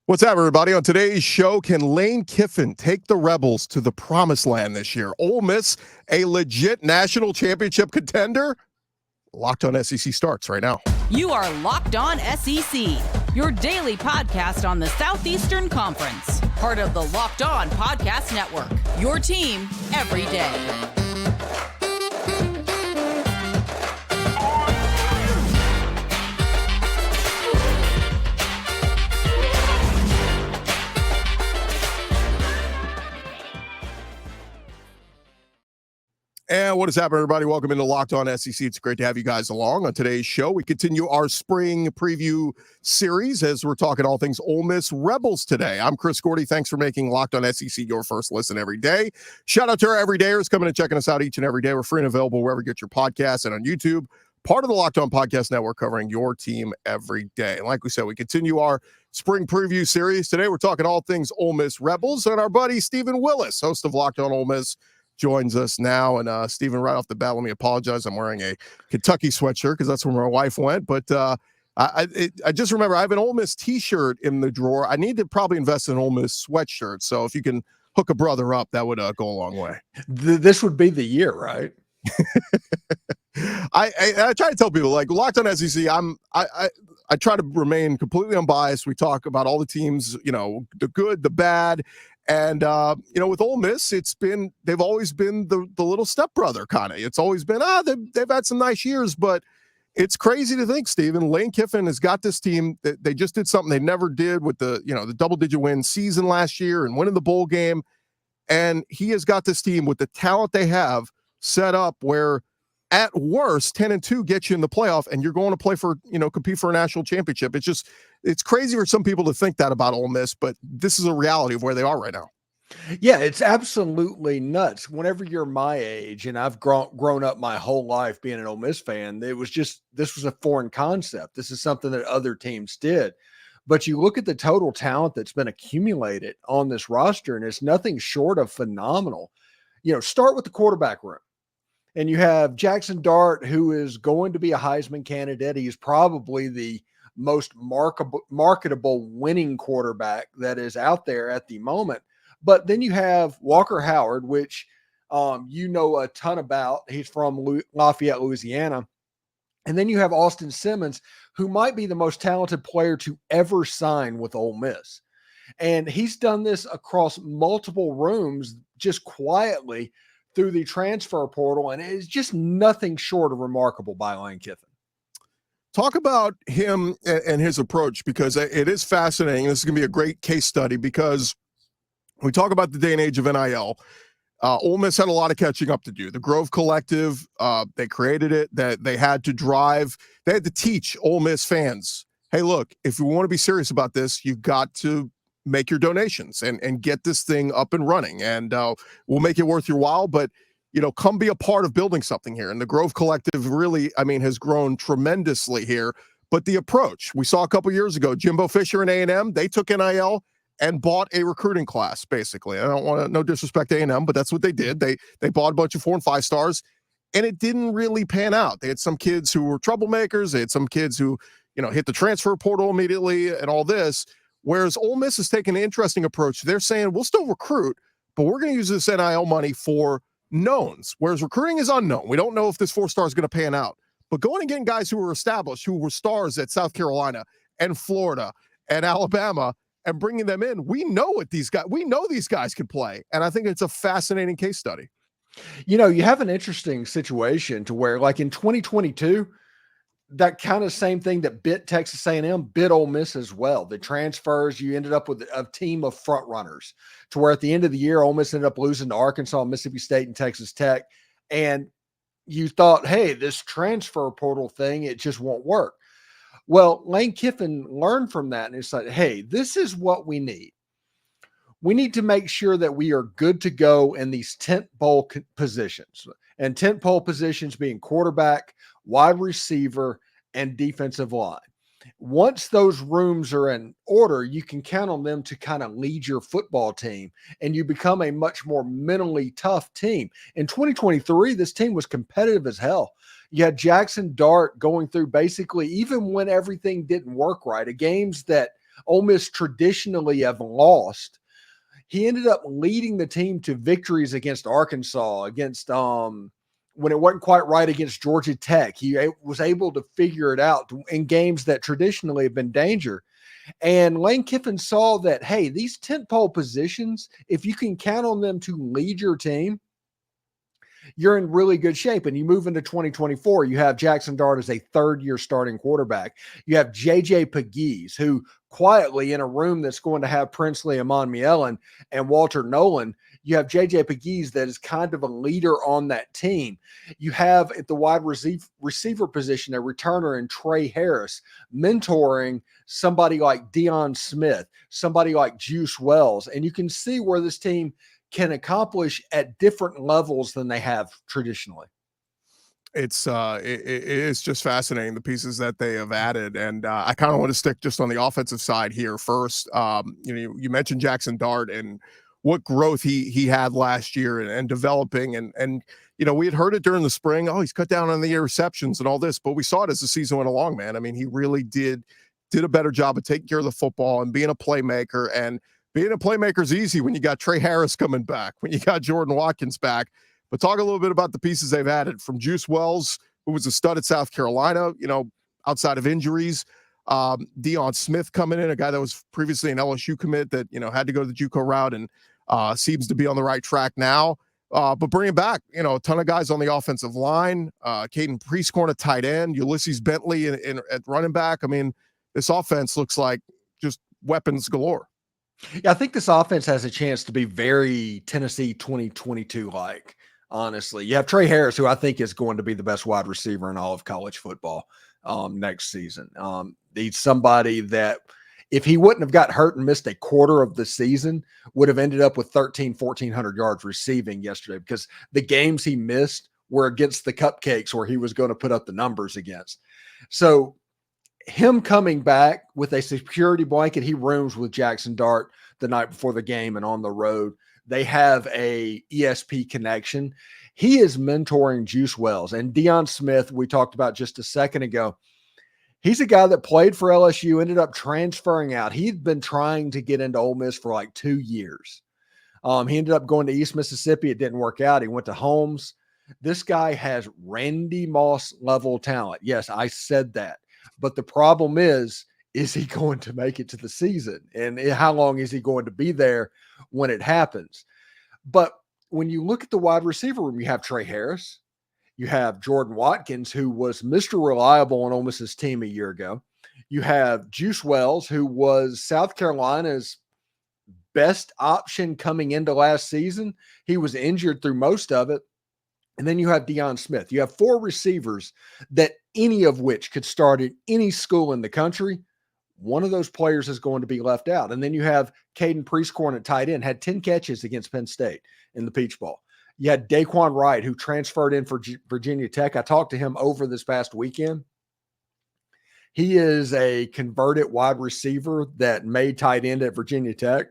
What's up, everybody? On today's show, can Lane Kiffin take the Rebels to the promised land this year? Ole Miss, a legit national championship contender? Locked on SEC starts right now. You are Locked On SEC, your daily podcast on the Southeastern Conference. Part of the Locked On Podcast Network, your team every day. And what is happening, everybody? Welcome into Locked On SEC. It's great to have you guys along. On today's show, we continue our spring preview series as we're talking all things Ole Miss Rebels today. I'm Chris Gordy. Thanks for making Locked On SEC your first listen every day. Shout out to our everydayers coming and checking us out each and every day. We're free and available wherever you get your podcasts and on YouTube. Part of the Locked On Podcast Network covering your team every day. And like we said, we continue our spring preview series. Today, we're talking all things Ole Miss Rebels. And our buddy, Stephen Willis, host of Locked On Ole Miss, joins us now. And Stephen, right off the bat, let me apologize. I'm wearing a Kentucky sweatshirt because that's where my wife went. But I just remember I have an Ole Miss t-shirt in the drawer. I need to probably invest in an Ole Miss sweatshirt. So if you can hook a brother up, that would go a long way. This would be the year, right? I try to tell people, like, Locked On SEC, I try to remain completely unbiased. We talk about all the teams, you know, the good, the bad. And, you know, with Ole Miss, they've always been the little stepbrother kind of. It's always been, they've had some nice years, but it's crazy to think, Stephen, Lane Kiffin has got this team that they just did something they never did with the double-digit win season last year and winning the bowl game. And he has got this team with the talent they have set up where at worst 10-2 gets you in the playoff and you're going to play for, compete for a national championship. It's crazy for some people to think that about Ole Miss, but this is a reality of where they are right now. Yeah, it's absolutely nuts. Whenever you're my age, and I've grown up my whole life being an Ole Miss fan, this was a foreign concept. This is something that other teams did. But you look at the total talent that's been accumulated on this roster, and it's nothing short of phenomenal. Start with the quarterback room. And you have Jaxson Dart, who is going to be a Heisman candidate. He's probably the most marketable winning quarterback that is out there at the moment. But then you have Walker Howard, which you know a ton about. He's from Lafayette, Louisiana. And then you have Austin Simmons, who might be the most talented player to ever sign with Ole Miss. And he's done this across multiple rooms just quietly through the transfer portal, and it's just nothing short of remarkable by Lane Kiffin. Talk about him and his approach, because it is fascinating. This is going to be a great case study because we talk about the day and age of NIL. Ole Miss had a lot of catching up to do. The Grove Collective, they created it, that they had to drive. They had to teach Ole Miss fans, hey, look, if you want to be serious about this, you've got to make your donations and get this thing up and running, and we'll make it worth your while, but come be a part of building something here. And the Grove Collective really, has grown tremendously here. But the approach we saw a couple years ago, Jimbo Fisher and A&M, they took NIL and bought a recruiting class. Basically, I don't want to, no disrespect to A&M, but that's what they did. They bought a bunch of 4 and 5 stars, and it didn't really pan out. They had some kids who were troublemakers. They had some kids who hit the transfer portal immediately and all this. Whereas Ole Miss is taking an interesting approach. They're saying, we'll still recruit, but we're going to use this NIL money for knowns, whereas recruiting is unknown. We don't know if this 4-star is going to pan out. But going and getting guys who were established, who were stars at South Carolina and Florida and Alabama, and bringing them in, we know these guys can play. And I think it's a fascinating case study. You have an interesting situation to where, like in 2022, that kind of same thing that bit Texas A&M bit Ole Miss as well. The transfers, you ended up with a team of front runners to where at the end of the year, Ole Miss ended up losing to Arkansas, Mississippi State, and Texas Tech. And you thought, hey, this transfer portal thing, it just won't work. Well, Lane Kiffin learned from that, and it's like, hey, this is what we need. We need to make sure that we are good to go in these tentpole positions, and tentpole positions being quarterback, wide receiver, and defensive line. Once those rooms are in order, you can count on them to kind of lead your football team, and you become a much more mentally tough team. In 2023, this team was competitive as hell. You had Jaxson Dart going through basically, even when everything didn't work right, games that Ole Miss traditionally have lost. He ended up leading the team to victories against Arkansas, against when it wasn't quite right against Georgia Tech. He was able to figure it out in games that traditionally have been danger. And Lane Kiffin saw that, hey, these tentpole positions, if you can count on them to lead your team, you're in really good shape. And you move into 2024, you have Jaxson Dart as a third-year starting quarterback. You have J.J. Pegues, who quietly in a room that's going to have Princely, Umanmielen, and Walter Nolen, you have J.J. Pegues that is kind of a leader on that team. You have at the wide receiver position a returner in Tre Harris, mentoring somebody like Deion Smith, somebody like Juice Wells. And you can see where this team can accomplish at different levels than they have traditionally. It is just fascinating, the pieces that they have added. And I kind of want to stick just on the offensive side here first. You mentioned Jaxson Dart and what growth he had last year and developing. And we had heard it during the spring. Oh, he's cut down on the interceptions and all this, but we saw it as the season went along, man. I mean, he really did a better job of taking care of the football and being a playmaker. And being a playmaker is easy when you got Tre Harris coming back, when you got Jordan Watkins back. But talk a little bit about the pieces they've added from Juice Wells, who was a stud at South Carolina, outside of injuries. Deion Smith coming in, a guy that was previously an LSU commit that, had to go the JUCO route and seems to be on the right track now. But bringing back, a ton of guys on the offensive line, Caden Priestcorn at tight end, Ulysses Bentley at running back. I mean, this offense looks like just weapons galore. Yeah, I think this offense has a chance to be very Tennessee 2022 like. Honestly, you have Tre Harris, who I think is going to be the best wide receiver in all of college football next season. He's somebody that if he wouldn't have got hurt and missed a quarter of the season, would have ended up with 1,400 yards receiving yesterday, because the games he missed were against the cupcakes where he was going to put up the numbers against. So him coming back with a security blanket, he rooms with Jaxson Dart the night before the game and on the road. They have a ESP connection. He is mentoring Juice Wells and Deion Smith. We talked about just a second ago. He's a guy that played for LSU, ended up transferring out. He'd been trying to get into Ole Miss for like 2 years. He ended up going to East Mississippi. It didn't work out. He went to Holmes. This guy has Randy Moss level talent. Yes, I said that. But the problem is he going to make it to the season? And how long is he going to be there when it happens? But when you look at the wide receiver room, you have Tre Harris, you have Jordan Watkins, who was Mr. Reliable on Ole Miss's team a year ago. You have Juice Wells, who was South Carolina's best option coming into last season. He was injured through most of it. And then you have Deion Smith. You have 4 receivers that any of which could start at any school in the country. One of those players is going to be left out. And then you have Caden Priestcorn at tight end, had 10 catches against Penn State in the Peach Bowl. You had Daquan Wright, who transferred in for Virginia Tech. I talked to him over this past weekend. He is a converted wide receiver that made tight end at Virginia Tech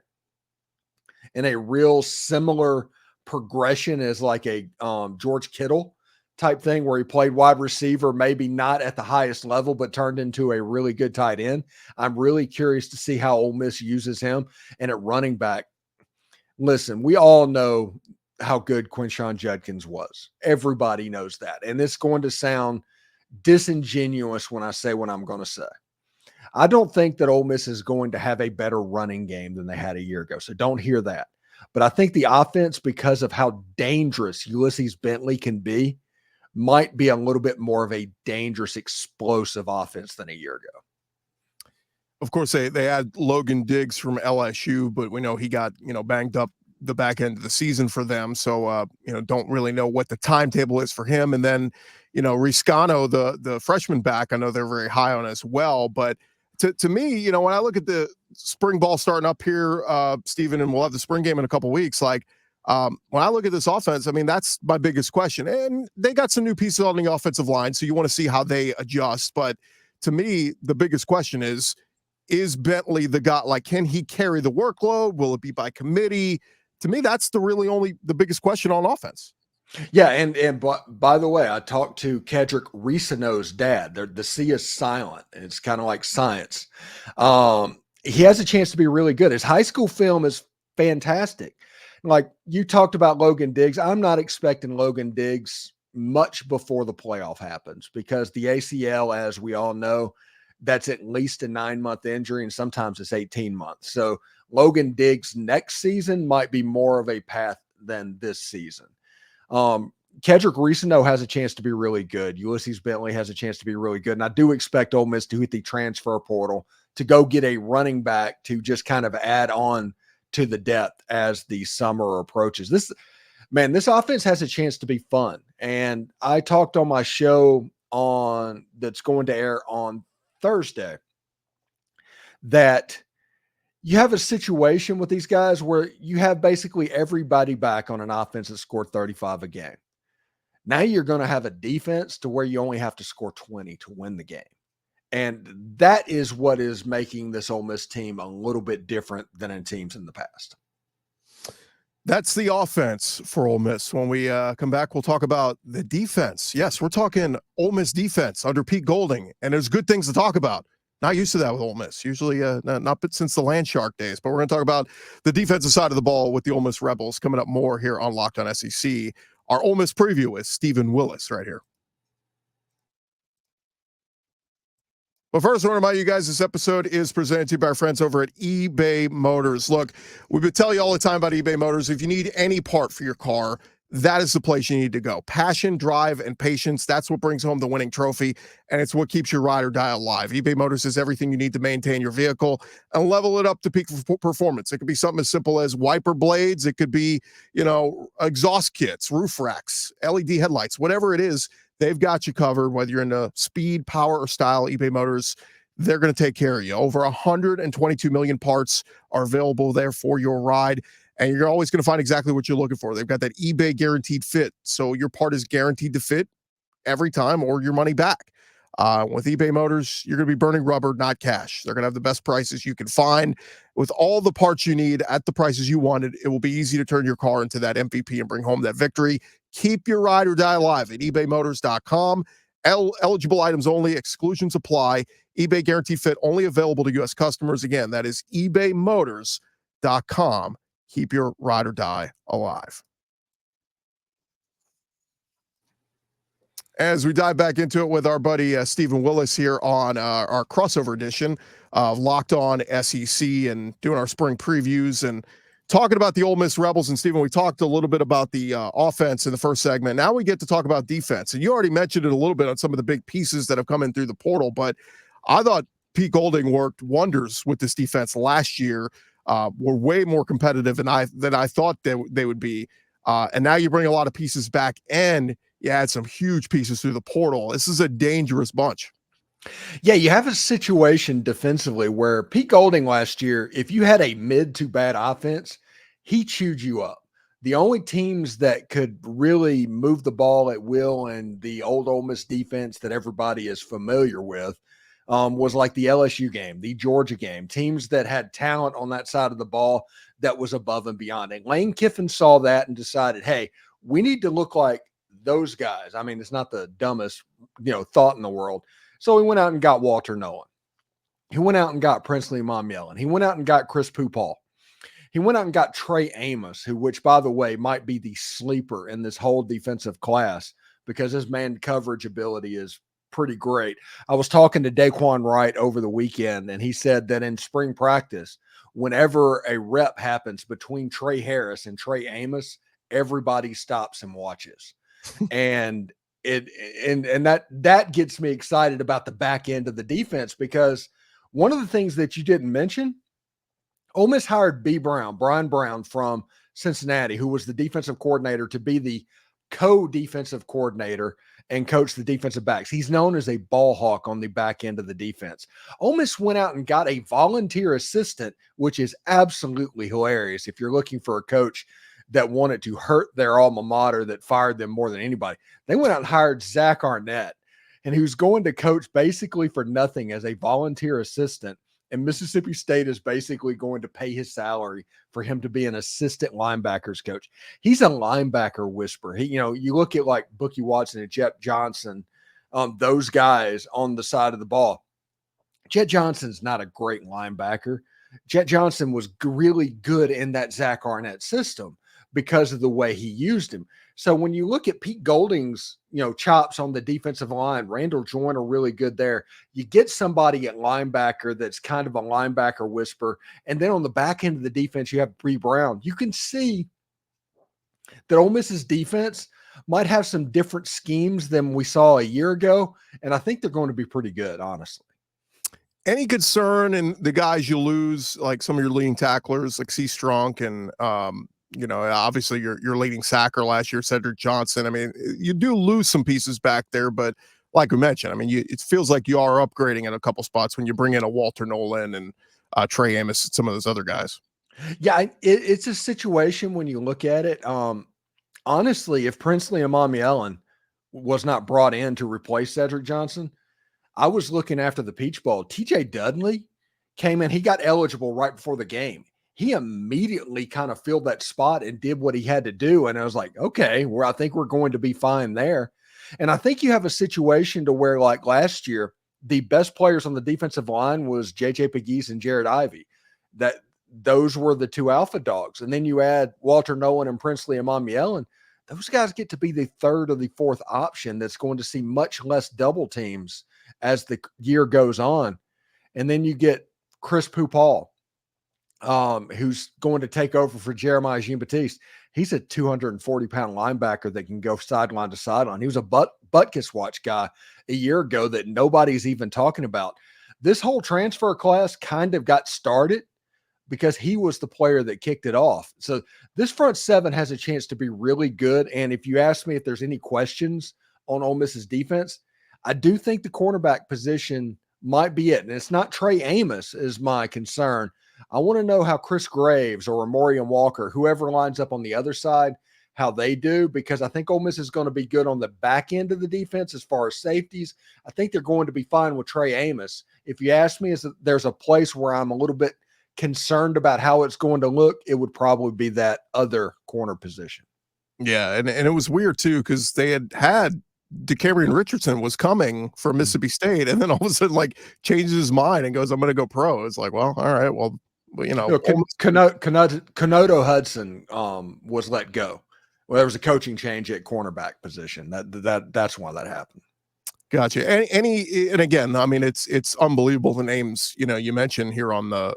in a real similar progression as like a George Kittle type thing, where he played wide receiver, maybe not at the highest level, but turned into a really good tight end. I'm really curious to see how Ole Miss uses him. And at running back, listen, we all know how good Quinshon Judkins was. Everybody knows that. And it's going to sound disingenuous when I say what I'm going to say. I don't think that Ole Miss is going to have a better running game than they had a year ago. So don't hear that. But I think the offense, because of how dangerous Ulysses Bentley can be, might be a little bit more of a dangerous, explosive offense than a year ago. Of course, they had Logan Diggs from LSU, but we know he got, banged up the back end of the season for them. So, don't really know what the timetable is for him. And then, Riscano, the freshman back, I know they're very high on as well. But to me, when I look at the spring ball starting up here, Stephen, and we'll have the spring game in a couple of weeks, when I look at this offense, I mean, that's my biggest question. And they got some new pieces on the offensive line, so you want to see how they adjust. But to me, the biggest question is Bentley the guy? Like, can he carry the workload? Will it be by committee? To me, that's the biggest question on offense. Yeah, and by the way, I talked to Kedrick Risano's dad. The C is silent, and it's kind of like science. he has a chance to be really good. His high school film is fantastic. Like you talked about Logan Diggs. I'm not expecting Logan Diggs much before the playoff happens because the ACL, as we all know, that's at least a 9-month injury, and sometimes it's 18 months. So Logan Diggs next season might be more of a path than this season. Kedrick Reeseneau has a chance to be really good. Ulysses Bentley has a chance to be really good. And I do expect Ole Miss to hit the transfer portal to go get a running back to just kind of add on to the depth as the summer approaches. This offense has a chance to be fun. And I talked on my show that's going to air on Thursday that you have a situation with these guys where you have basically everybody back on an offense that scored 35 a game. Now you're going to have a defense to where you only have to score 20 to win the game. And that is what is making this Ole Miss team a little bit different than in teams in the past. That's the offense for Ole Miss. When we come back, we'll talk about the defense. Yes, we're talking Ole Miss defense under Pete Golding, and there's good things to talk about. Not used to that with Ole Miss. Usually not since the Land Shark days, but we're going to talk about the defensive side of the ball with the Ole Miss Rebels coming up more here on Locked On SEC. Our Ole Miss preview with Stephen Willis right here. But first, I want to remind you guys this episode is presented to you by our friends over at eBay Motors. Look, we've been telling you all the time about eBay Motors. If you need any part for your car, that is the place you need to go. Passion, drive, and patience. That's what brings home the winning trophy, and it's what keeps your ride or die alive. eBay Motors is everything you need to maintain your vehicle and level it up to peak performance. It could be something as simple as wiper blades. It could be, exhaust kits, roof racks, LED headlights, whatever it is. They've got you covered, whether you're into speed, power, or style. eBay Motors, they're going to take care of you. Over 122 million parts are available there for your ride, and you're always going to find exactly what you're looking for. They've got that eBay guaranteed fit, so your part is guaranteed to fit every time or your money back. With eBay Motors, you're going to be burning rubber, not cash. They're going to have the best prices you can find. With all the parts you need at the prices you wanted, it will be easy to turn your car into that MVP and bring home that victory. Keep your ride or die alive at ebaymotors.com. Eligible items only. Exclusions apply. eBay Guaranteed Fit only available to U.S. customers. Again, that is ebaymotors.com. Keep your ride or die alive. As we dive back into it with our buddy Stephen Willis here on our crossover edition of Locked On SEC and doing our spring previews and talking about the Ole Miss Rebels. And Stephen, we talked a little bit about the offense in the first segment. Now we get to talk about defense. And you already mentioned it a little bit on some of the big pieces that have come in through the portal, but I thought Pete Golding worked wonders with this defense last year. Were way more competitive than I thought they would be. And now you bring a lot of pieces back and you add some huge pieces through the portal. This is a dangerous bunch. Yeah, you have a situation defensively where Pete Golding last year, if you had a mid to bad offense, he chewed you up. The only teams that could really move the ball at will and the old Ole Miss defense that everybody is familiar with was like the LSU game, the Georgia game, teams that had talent on that side of the ball that was above and beyond. And Lane Kiffin saw that and decided, hey, we need to look like those guys. I mean, it's not the dumbest, thought in the world. So he went out and got Walter Nolen. He went out and got Princely Umanmielen. He went out and got Chris Pupal. He went out and got Trey Amos, which, by the way, might be the sleeper in this whole defensive class because his man coverage ability is pretty great. I was talking to Daquan Wright over the weekend, and he said that in spring practice, whenever a rep happens between Tre Harris and Trey Amos, everybody stops and watches. And that gets me excited about the back end of the defense because one of the things that you didn't mention, Ole Miss hired Brian Brown from Cincinnati, who was the defensive coordinator, to be the co-defensive coordinator and coach the defensive backs. He's known as a ball hawk on the back end of the defense. Ole Miss went out and got a volunteer assistant, which is absolutely hilarious if you're looking for a coach that wanted to hurt their alma mater that fired them more than anybody. They went out and hired Zach Arnett, and he was going to coach basically for nothing as a volunteer assistant. And Mississippi State is basically going to pay his salary for him to be an assistant linebackers coach. He's a linebacker whisperer. You look at like Bookie Watson and Jeff Johnson, those guys on the side of the ball. Jet Johnson's not a great linebacker. Jet Johnson was really good in that Zach Arnett system because of the way he used him. So when you look at Pete Golding's, chops on the defensive line, Randall Joyner really good there. You get somebody at linebacker that's kind of a linebacker whisper. And then on the back end of the defense, you have Bree Brown. You can see that Ole Miss's defense might have some different schemes than we saw a year ago. And I think they're going to be pretty good, honestly. Any concern in the guys you lose, like some of your leading tacklers, like C. Strunk and, obviously your leading sacker last year, Cedric Johnson. I mean, you do lose some pieces back there, but like we mentioned, I mean, it feels like you are upgrading in a couple spots when you bring in a Walter Nolen and Trey Amos and some of those other guys. Yeah, it's a situation when you look at it. Honestly, if Princely Umanmielen was not brought in to replace Cedric Johnson, I was looking after the Peach Bowl. TJ Dudley came in. He got eligible right before the game. He immediately kind of filled that spot and did what he had to do. And I was like, okay, I think we're going to be fine there. And I think you have a situation to where, like last year, the best players on the defensive line was JJ Pegues and Jared Ivey. Those were the two alpha dogs. And then you add Walter Nolen and Princely Umanmielen. Those guys get to be the third or the fourth option that's going to see much less double teams as the year goes on. And then you get Chris Pupal, who's going to take over for Jeremiah Jean-Baptiste. He's a 240-pound linebacker that can go sideline to sideline. He was a Butkus watch guy a year ago that nobody's even talking about. This whole transfer class kind of got started because he was the player that kicked it off. So this front seven has a chance to be really good. And if you ask me if there's any questions on Ole Miss's defense, I do think the cornerback position might be it. And it's not Trey Amos is my concern. I want to know how Chris Graves or Amorian Walker, whoever lines up on the other side, how they do, because I think Ole Miss is going to be good on the back end of the defense as far as safeties. I think they're going to be fine with Trey Amos. If you ask me, there's a place where I'm a little bit concerned about how it's going to look, it would probably be that other corner position. Yeah, and it was weird too, because they had DeCamerion Richardson was coming for Mississippi State, and then all of a sudden, like, changes his mind and goes, "I'm going to go pro." It's like, well, all right, well, Kanoto Hudson was let go. Well, there was a coaching change at cornerback position. That's why that happened. Gotcha. And again, I mean, it's unbelievable the names you mentioned here on the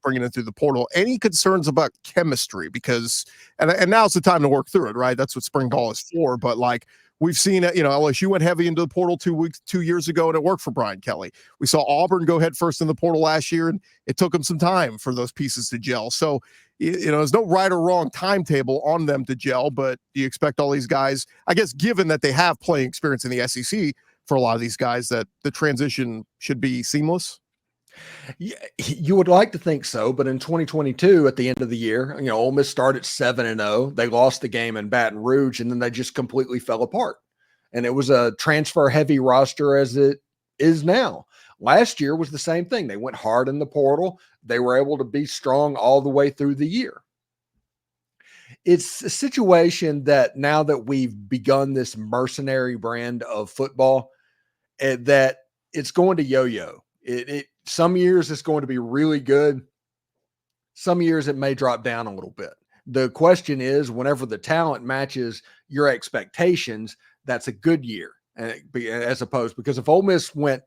bringing it through the portal. Any concerns about chemistry? Because and now's the time to work through it, right? That's what spring ball is for. But like we've seen it, LSU went heavy into the portal 2 years ago, and it worked for Brian Kelly. We saw Auburn go head first in the portal last year, and it took them some time for those pieces to gel. So there's no right or wrong timetable on them to gel. But do you expect all these guys? I guess given that they have playing experience in the SEC. For a lot of these guys, that the transition should be seamless? Yeah, you would like to think so, but in 2022, at the end of the year, Ole Miss started 7-0. They lost the game in Baton Rouge, and then they just completely fell apart. And it was a transfer-heavy roster as it is now. Last year was the same thing. They went hard in the portal. They were able to be strong all the way through the year. It's a situation that now that we've begun this mercenary brand of football, that it's going to yo-yo. Some years it's going to be really good. Some years it may drop down a little bit. The question is, whenever the talent matches your expectations, that's a good year, as opposed, because if Ole Miss went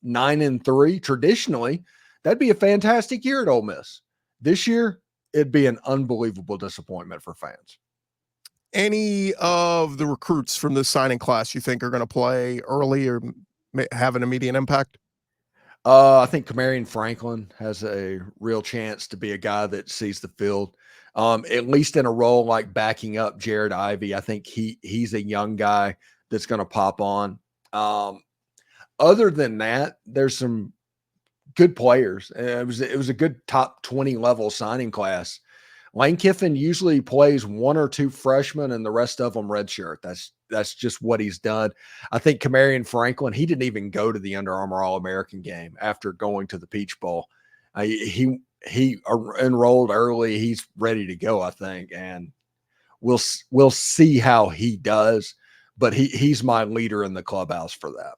9-3 traditionally, that'd be a fantastic year at Ole Miss. This year, it'd be an unbelievable disappointment for fans. Any of the recruits from this signing class you think are going to play early or have an immediate impact? I think Camarion Franklin has a real chance to be a guy that sees the field, at least in a role like backing up Jared Ivey. I think he's a young guy that's going to pop on. Other than that, there's some good players. It was a good top 20 level signing class. Lane Kiffin usually plays one or two freshmen and the rest of them redshirt. That's just what he's done. I think Camarion Franklin, he didn't even go to the Under Armour All-American game after going to the Peach Bowl. He enrolled early. He's ready to go, I think, and we'll see how he does. But he's my leader in the clubhouse for that.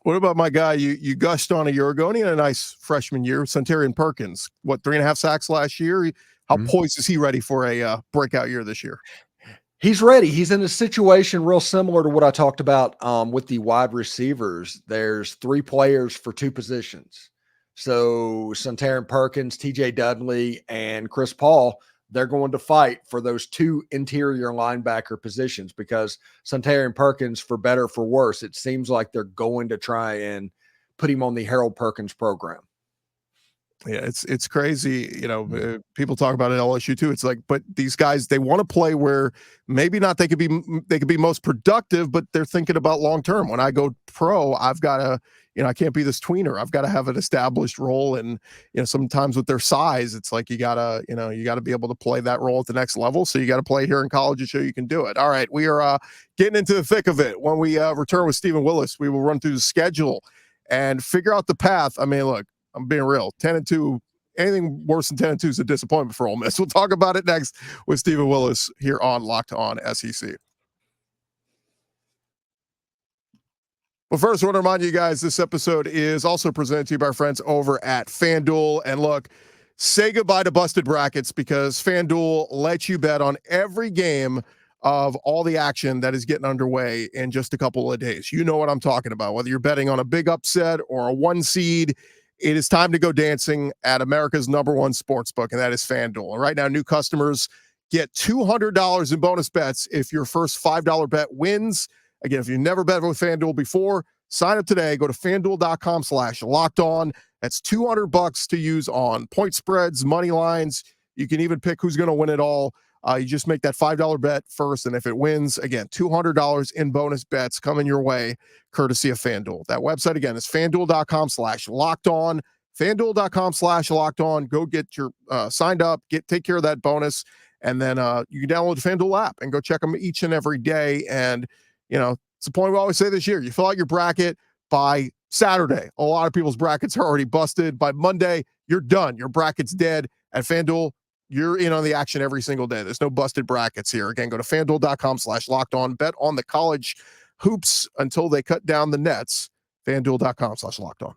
What about my guy you gushed on a year ago, and he had a nice freshman year, Centurion Perkins? What, 3.5 sacks last year? How poised is he ready for a breakout year this year? He's ready. He's in a situation real similar to what I talked about with the wide receivers. There's 3 players for 2 positions. So Centurion Perkins, TJ Dudley, and Chris Paul, they're going to fight for those 2 interior linebacker positions because Centurion Perkins, for better or for worse, it seems like they're going to try and put him on the Harold Perkins program. Yeah, it's crazy. People talk about it at LSU too. It's like, but these guys, they want to play where maybe not they could be most productive, but they're thinking about long term. When I go pro, I've got to, I can't be this tweener. I've got to have an established role. And sometimes with their size, it's like you gotta be able to play that role at the next level. So you got to play here in college and show you can do it. All right, we are getting into the thick of it. When we return with Stephen Willis, we will run through the schedule and figure out the path. I mean, look, I'm being real. 10-2, anything worse than 10-2 is a disappointment for Ole Miss. We'll talk about it next with Stephen Willis here on Locked On SEC. Well, first, I want to remind you guys this episode is also presented to you by our friends over at FanDuel. And look, say goodbye to busted brackets because FanDuel lets you bet on every game of all the action that is getting underway in just a couple of days. You know what I'm talking about. Whether you're betting on a big upset or a 1 seed, it is time to go dancing at America's #1 sportsbook, and that is FanDuel. And right now, new customers get $200 in bonus bets if your first $5 bet wins. Again, if you've never bet with FanDuel before, sign up today. Go to FanDuel.com/lockedon. That's $200 to use on point spreads, money lines. You can even pick who's going to win it all. You just make that $5 bet first, and if it wins, again, $200 in bonus bets coming your way, courtesy of FanDuel. That website, again, is FanDuel.com/lockedon. FanDuel.com/lockedon. Go get your signed up, take care of that bonus, and then you can download the FanDuel app and go check them each and every day. And, it's the point we always say this year. You fill out your bracket by Saturday. A lot of people's brackets are already busted. By Monday, you're done. Your bracket's dead. At FanDuel, you're in on the action every single day. There's no busted brackets here. Again, go to FanDuel.com/lockedon. Bet on the college hoops until they cut down the nets. FanDuel.com/lockedon.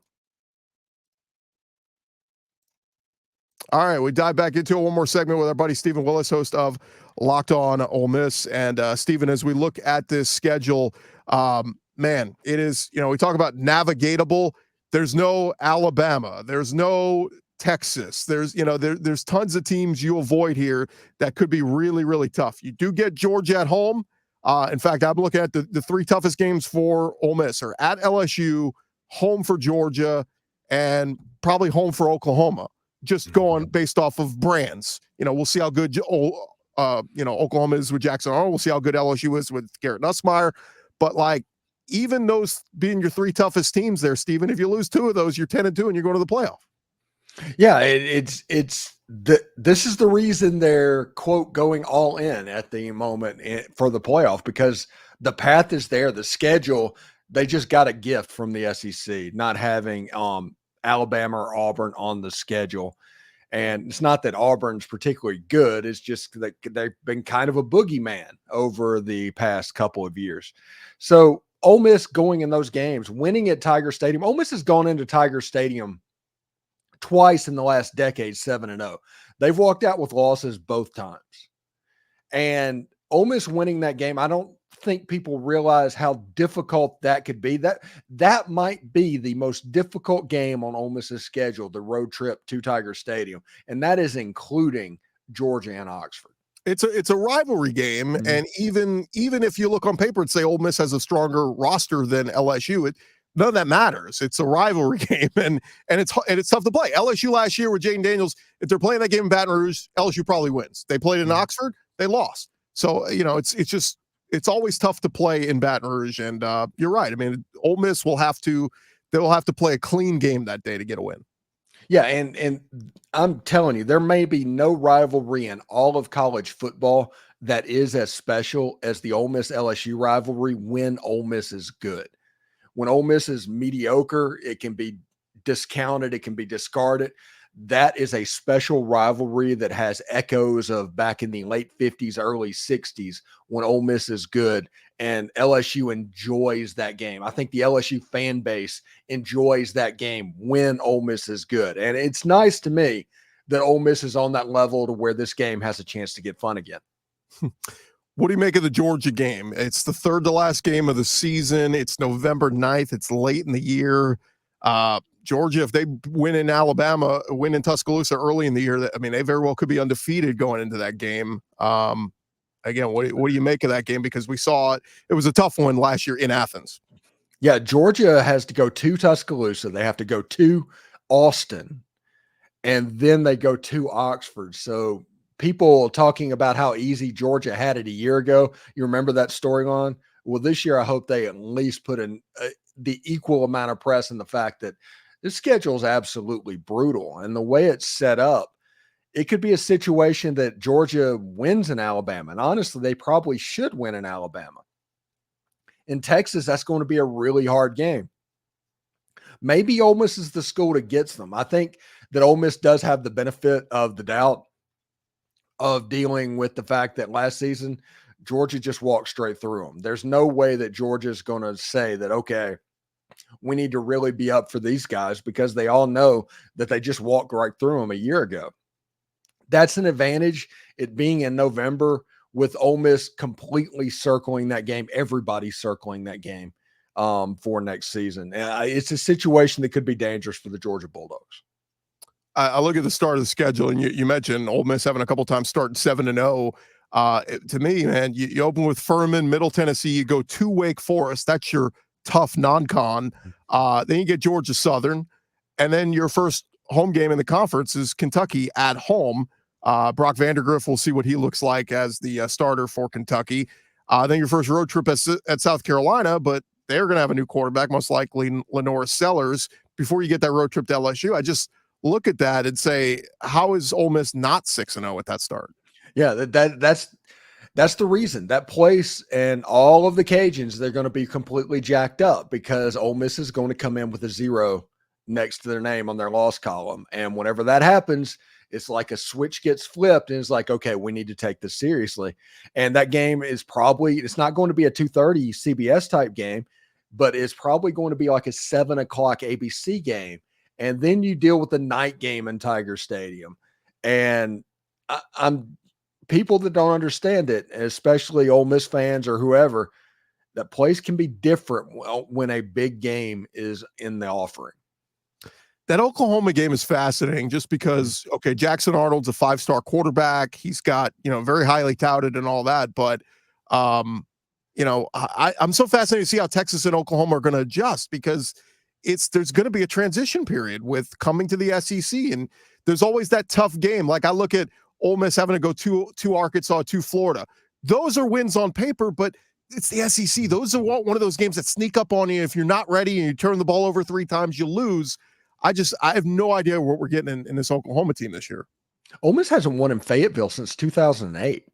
All right, we dive back into one more segment with our buddy Stephen Willis, host of Locked On Ole Miss. And Stephen, as we look at this schedule, man, it is, we talk about navigatable. There's no Alabama. There's no Texas. There's tons of teams you avoid here that could be really, really tough. You do get Georgia at home. In fact, I'm looking at the 3 toughest games for Ole Miss are at LSU, home for Georgia, and probably home for Oklahoma. Just going based off of brands. We'll see how good Oklahoma is with Jackson Arnold. We'll see how good LSU is with Garrett Nussmeier. But even those being your 3 toughest teams there, Stephen, if you lose 2 of those, you're 10-2 and you're going to the playoff. Yeah, this is the reason they're, quote, going all in at the moment for the playoff, because the path is there. The schedule, they just got a gift from the SEC, not having Alabama or Auburn on the schedule. And it's not that Auburn's particularly good. It's just that they've been kind of a boogeyman over the past couple of years. So Ole Miss going in those games, winning at Tiger Stadium. Ole Miss has gone into Tiger Stadium twice in the last decade, 7-0. They've walked out with losses both times. And Ole Miss winning that game, I don't think people realize how difficult that could be. That might be the most difficult game on Ole Miss's schedule, the road trip to Tiger Stadium, and that is including Georgia and Oxford. It's a rivalry game, and even if you look on paper and say Ole Miss has a stronger roster than LSU, none of that matters. It's a rivalry game, and it's tough to play. LSU last year with Jaden Daniels, if they're playing that game in Baton Rouge, LSU probably wins. They played in Oxford, they lost. So it's always tough to play in Baton Rouge, and you're right. I mean, Ole Miss will have to play a clean game that day to get a win. Yeah, and I'm telling you, there may be no rivalry in all of college football that is as special as the Ole Miss LSU rivalry when Ole Miss is good. When Ole Miss is mediocre, it can be discounted, it can be discarded. that is a special rivalry that has echoes of back in the late 50s, early 60s when Ole Miss is good and LSU enjoys that game. I think the LSU fan base enjoys that game when Ole Miss is good. And it's nice to me that Ole Miss is on that level to where this game has a chance to get fun again. What do you make of the Georgia game? It's the third to last game of the season. It's November 9th. It's late in the year. Georgia, if they win in Alabama, win in Tuscaloosa early in the year, I mean, they very well could be undefeated going into that game. Again, what do you make of that game? Because we saw it was a tough one last year in Athens. Yeah, Georgia has to go to Tuscaloosa. They have to go to Austin, and then they go to Oxford. So people talking about how easy Georgia had it a year ago, you remember that storyline? Well, this year I hope they at least put in the equal amount of press in the fact that this schedule is absolutely brutal. And the way it's set up, it could be a situation that Georgia wins in Alabama. And honestly, they probably should win in Alabama. In Texas, that's going to be a really hard game. Maybe Ole Miss is the school that gets them. I think that Ole Miss does have the benefit of the doubt of dealing with the fact that last season, Georgia just walked straight through them. There's no way that Georgia is going to say that, okay, we need to really be up for these guys because they all know that they just walked right through them a year ago. That's an advantage, it being in November with Ole Miss completely circling that game, everybody circling that game for next season. It's a situation that could be dangerous for the Georgia Bulldogs. I look at the start of the schedule, and you mentioned Ole Miss having a couple times starting 7-0. To me, man, you open with Furman, Middle Tennessee, you go to Wake Forest. That's your tough non-con. Then you get Georgia Southern, and then your first home game in the conference is Kentucky at home. Brock Vandagriff, we'll see what he looks like as the starter for Kentucky. Then your first road trip at South Carolina, but they're going to have a new quarterback, most likely Lenore Sellers, before you get that road trip to LSU. I just look at that and say, how is Ole Miss not 6-0 at that start? Yeah, that's the reason. That place and all of the Cajuns, they're going to be completely jacked up because Ole Miss is going to come in with a 0 next to their name on their loss column. And whenever that happens, it's like a switch gets flipped and it's like, okay, we need to take this seriously. And that game is probably, it's not going to be a 2:30 CBS type game, but it's probably going to be like a 7 o'clock ABC game. And then you deal with the night game in Tiger Stadium. And I'm people that don't understand it, especially Ole Miss fans or whoever, that place can be different when a big game is in the offering. That Oklahoma game is fascinating just because, okay, Jackson Arnold's a 5-star quarterback. He's got, very highly touted and all that. But, I'm so fascinated to see how Texas and Oklahoma are going to adjust because there's going to be a transition period with coming to the SEC. And there's always that tough game. Like I look at Ole Miss having to go to Arkansas, to Florida. Those are wins on paper, but it's the SEC. Those are one of those games that sneak up on you. If you're not ready and you turn the ball over 3 times, you lose. I have no idea what we're getting in this Oklahoma team this year. Ole Miss hasn't won in Fayetteville since 2008.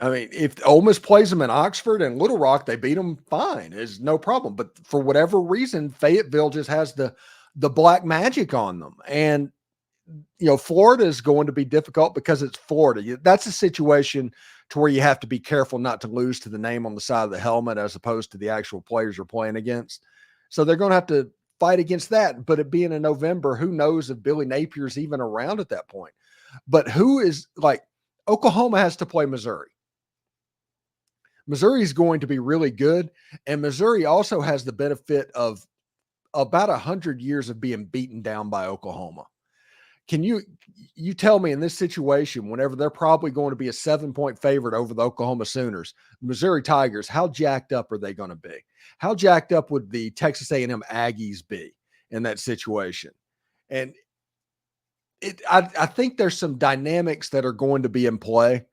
I mean, if Ole Miss plays them in Oxford and Little Rock, they beat them fine. It's no problem. But for whatever reason, Fayetteville just has the black magic on them. And, Florida is going to be difficult because it's Florida. That's a situation to where you have to be careful not to lose to the name on the side of the helmet as opposed to the actual players you're playing against. So they're going to have to fight against that. But it being in November, who knows if Billy Napier's even around at that point. But Oklahoma has to play Missouri. Missouri is going to be really good. And Missouri also has the benefit of about 100 years of being beaten down by Oklahoma. Can you tell me in this situation, whenever they're probably going to be a 7-point favorite over the Oklahoma Sooners, Missouri Tigers, how jacked up are they going to be? How jacked up would the Texas A&M Aggies be in that situation? And I think there's some dynamics that are going to be in play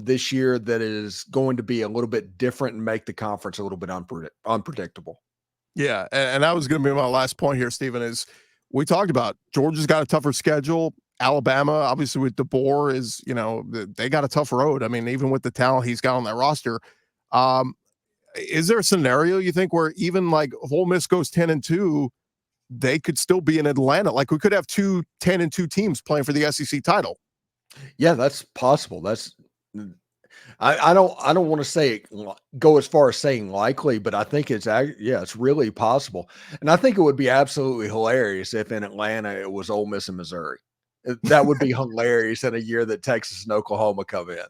this year that is going to be a little bit different and make the conference a little bit unpredictable. Yeah, and that was going to be my last point here, Stephen, is we talked about Georgia's got a tougher schedule. Alabama, obviously with DeBoer, is, they got a tough road. I mean, even with the talent he's got on that roster. Is there a scenario you think where even like if Ole Miss goes 10-2, they could still be in Atlanta. Like we could have 2 10-2 teams playing for the SEC title. Yeah, that's possible. That's I don't want to say go as far as saying likely, but I think it's really possible. And I think it would be absolutely hilarious if in Atlanta it was Ole Miss and Missouri. That would be hilarious in a year that Texas and Oklahoma come in.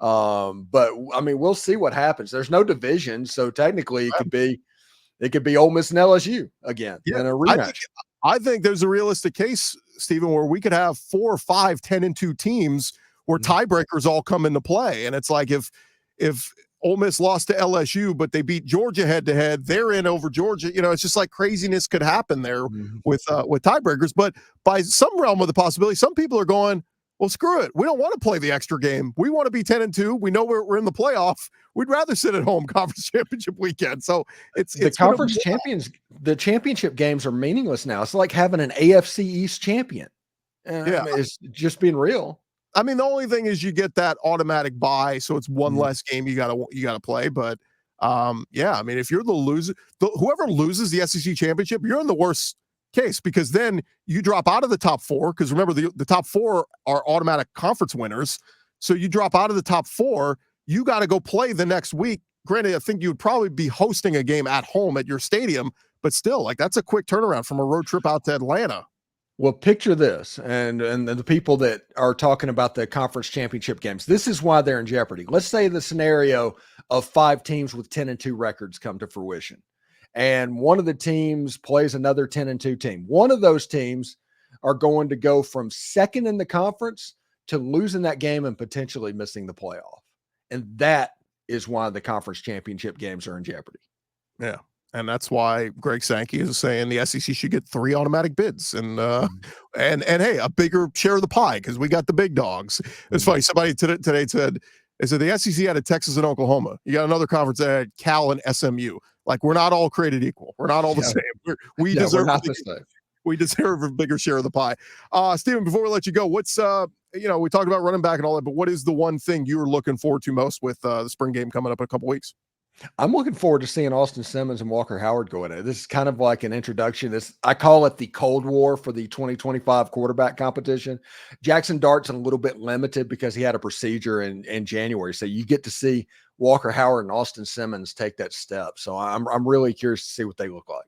But I mean, we'll see what happens. There's no division, so technically it could be Ole Miss and LSU again in a rematch. I think there's a realistic case, Stephen, where we could have 4 or 5 10-2 teams where tiebreakers all come into play. And it's like if Ole Miss lost to LSU, but they beat Georgia head-to-head, they're in over Georgia. You know, it's just like craziness could happen there with tiebreakers. But by some realm of the possibility, some people are going, well, screw it. We don't want to play the extra game. We want to be 10-2. We know we're in the playoff. We'd rather sit at home conference championship weekend. So it's the conference champions. The championship games are meaningless now. It's like having an AFC East champion. It's just being real. I mean, the only thing is you get that automatic bye, so it's one less game you gotta play. But I mean, if you're the loser, whoever loses the SEC championship, you're in the worst case because then you drop out of the top 4. Because remember, the top 4 are automatic conference winners, so you drop out of the top 4. You got to go play the next week. Granted, I think you would probably be hosting a game at home at your stadium, but still, like that's a quick turnaround from a road trip out to Atlanta. Well, picture this, and the people that are talking about the conference championship games, this is why they're in jeopardy. Let's say the scenario of 5 teams with 10-2 records come to fruition, and one of the teams plays another 10-2 team. One of those teams are going to go from second in the conference to losing that game and potentially missing the playoff. And that is why the conference championship games are in jeopardy. Yeah. And that's why Greg Sankey is saying the SEC should get 3 automatic bids and hey, a bigger share of the pie because we got the big dogs. It's funny. Somebody today said the SEC had a Texas and Oklahoma. You got another conference that had Cal and SMU. Like we're not all created equal. We're not all the same. We deserve not the same. We deserve a bigger share of the pie. Stephen, before we let you go, what's we talked about running back and all that, but what is the one thing you're looking forward to most with the spring game coming up in a couple weeks? I'm looking forward to seeing Austin Simmons and Walker Howard go at it. This is kind of like an introduction. I call it the Cold War for the 2025 quarterback competition. Jaxson Dart's a little bit limited because he had a procedure in January. So you get to see Walker Howard and Austin Simmons take that step. So I'm really curious to see what they look like.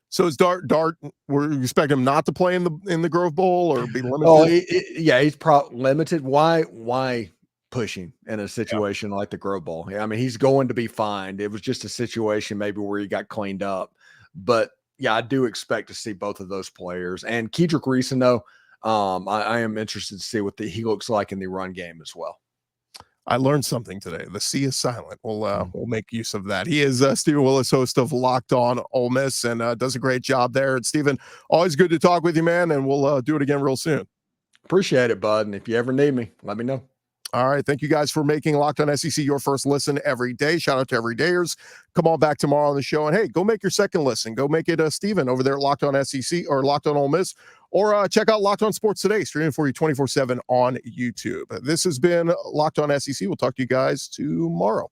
So is Dart? We're expecting him not to play in the Grove Bowl or be limited? Oh, he's limited. Why pushing in a situation like the Grove Bowl? I mean, he's going to be fined. It was just a situation maybe where he got cleaned up. But yeah, I do expect to see both of those players. And Kedrick Reeson, though, I am interested to see what he looks like in the run game as well. I learned something today. The C is silent. We'll make use of that. He is Stephen Willis, host of Locked On Ole Miss, and does a great job there. And Stephen, always good to talk with you, man. And we'll do it again real soon. Appreciate it, bud. And if you ever need me, let me know. All right. Thank you guys for making Locked On SEC your first listen every day. Shout out to everydayers. Come on back tomorrow on the show. And hey, go make your second listen. Go make it Steven over there at Locked On SEC or Locked On Ole Miss. Or check out Locked On Sports Today, streaming for you 24/7 on YouTube. This has been Locked On SEC. We'll talk to you guys tomorrow.